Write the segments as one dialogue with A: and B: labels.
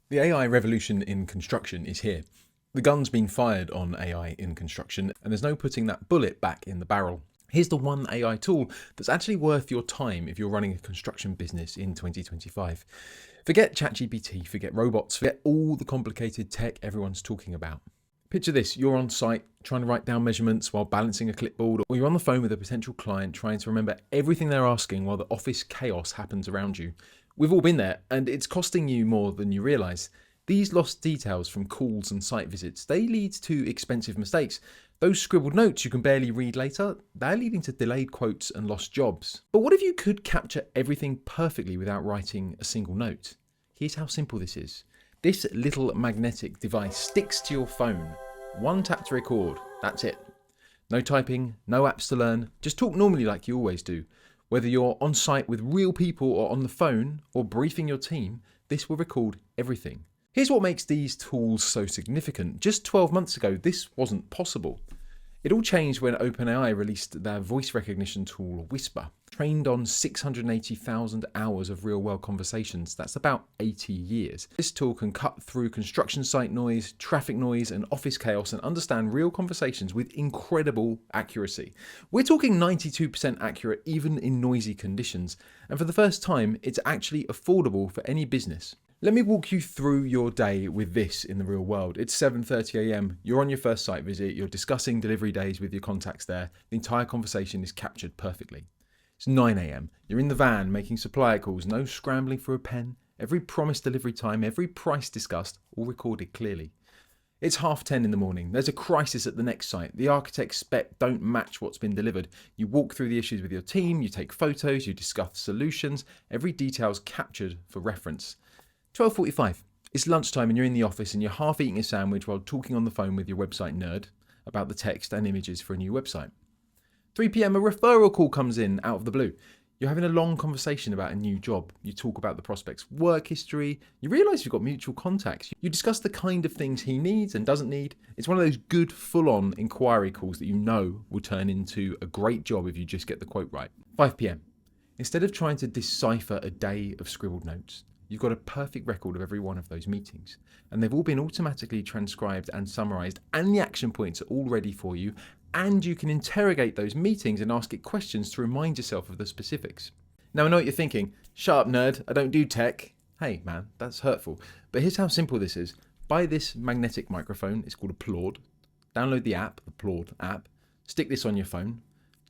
A: The AI revolution in construction is here. The gun's been fired on AI in construction, and there's no putting that bullet back in the barrel. Here's the one AI tool that's actually worth your time if you're running a construction business in 2025. Forget ChatGPT, forget robots, forget all the complicated tech everyone's talking about. Picture this, you're on site trying to write down measurements while balancing a clipboard, or you're on the phone with a potential client trying to remember everything they're asking while the office chaos happens around you. We've all been there, and it's costing you more than you realise. These lost details from calls and site visits, they lead to expensive mistakes. Those scribbled notes you can barely read later, they're leading to delayed quotes and lost jobs. But what if you could capture everything perfectly without writing a single note? Here's how simple this is. This little magnetic device sticks to your phone. One tap to record, that's it. No typing, no apps to learn, just talk normally like you always do. Whether you're on site with real people or on the phone or briefing your team, this will record everything. Here's what makes these tools so significant. Just 12 months ago, this wasn't possible. It all changed when OpenAI released their voice recognition tool, Whisper, trained on 680,000 hours of real-world conversations. That's about 80 years. This tool can cut through construction site noise, traffic noise, and office chaos and understand real conversations with incredible accuracy. We're talking 92% accurate even in noisy conditions. And for the first time, it's actually affordable for any business. Let me walk you through your day with this in the real world. It's 7:30 a.m. You're on your first site visit. You're discussing delivery days with your contacts there. The entire conversation is captured perfectly. It's 9 a.m. You're in the van making supplier calls. No scrambling for a pen. Every promised delivery time, every price discussed, all recorded clearly. It's 10:30 in the morning. There's a crisis at the next site. The architect's spec don't match what's been delivered. You walk through the issues with your team. You take photos. You discuss solutions. Every detail's captured for reference. 12:45. It's lunchtime and you're in the office and you're half eating a sandwich while talking on the phone with your website nerd about the text and images for a new website. 3 p.m. a referral call comes in out of the blue. You're having a long conversation about a new job. You talk about the prospect's work history. You realise you've got mutual contacts. You discuss the kind of things he needs and doesn't need. It's one of those good full-on inquiry calls that you know will turn into a great job if you just get the quote right. 5 p.m. Instead of trying to decipher a day of scribbled notes, you've got a perfect record of every one of those meetings, and they've all been automatically transcribed and summarized, and the action points are all ready for you, and you can interrogate those meetings and ask it questions to remind yourself of the specifics. Now I know what you're thinking, shut up nerd, I don't do tech. Hey man, that's hurtful. But here's how simple this is. Buy this magnetic microphone, it's called a Plaud. Download the app, the Plaud app, stick this on your phone,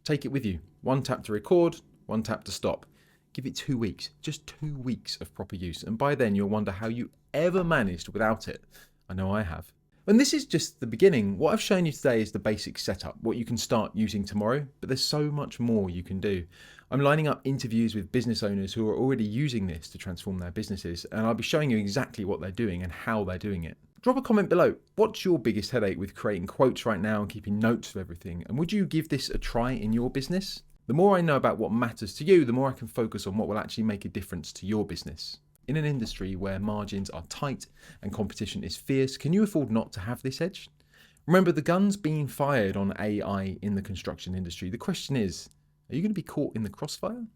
A: take it with you. One tap to record, one tap to stop. Give it 2 weeks, just 2 weeks of proper use. And by then you'll wonder how you ever managed without it. I know I have. And this is just the beginning. What I've shown you today is the basic setup, what you can start using tomorrow, but there's so much more you can do. I'm lining up interviews with business owners who are already using this to transform their businesses, and I'll be showing you exactly what they're doing and how they're doing it. Drop a comment below. What's your biggest headache with creating quotes right now and keeping notes of everything? And would you give this a try in your business? The more I know about what matters to you, the more I can focus on what will actually make a difference to your business. In an industry where margins are tight and competition is fierce, can you afford not to have this edge? Remember, the gun's being fired on AI in the construction industry. The question is, are you going to be caught in the crossfire?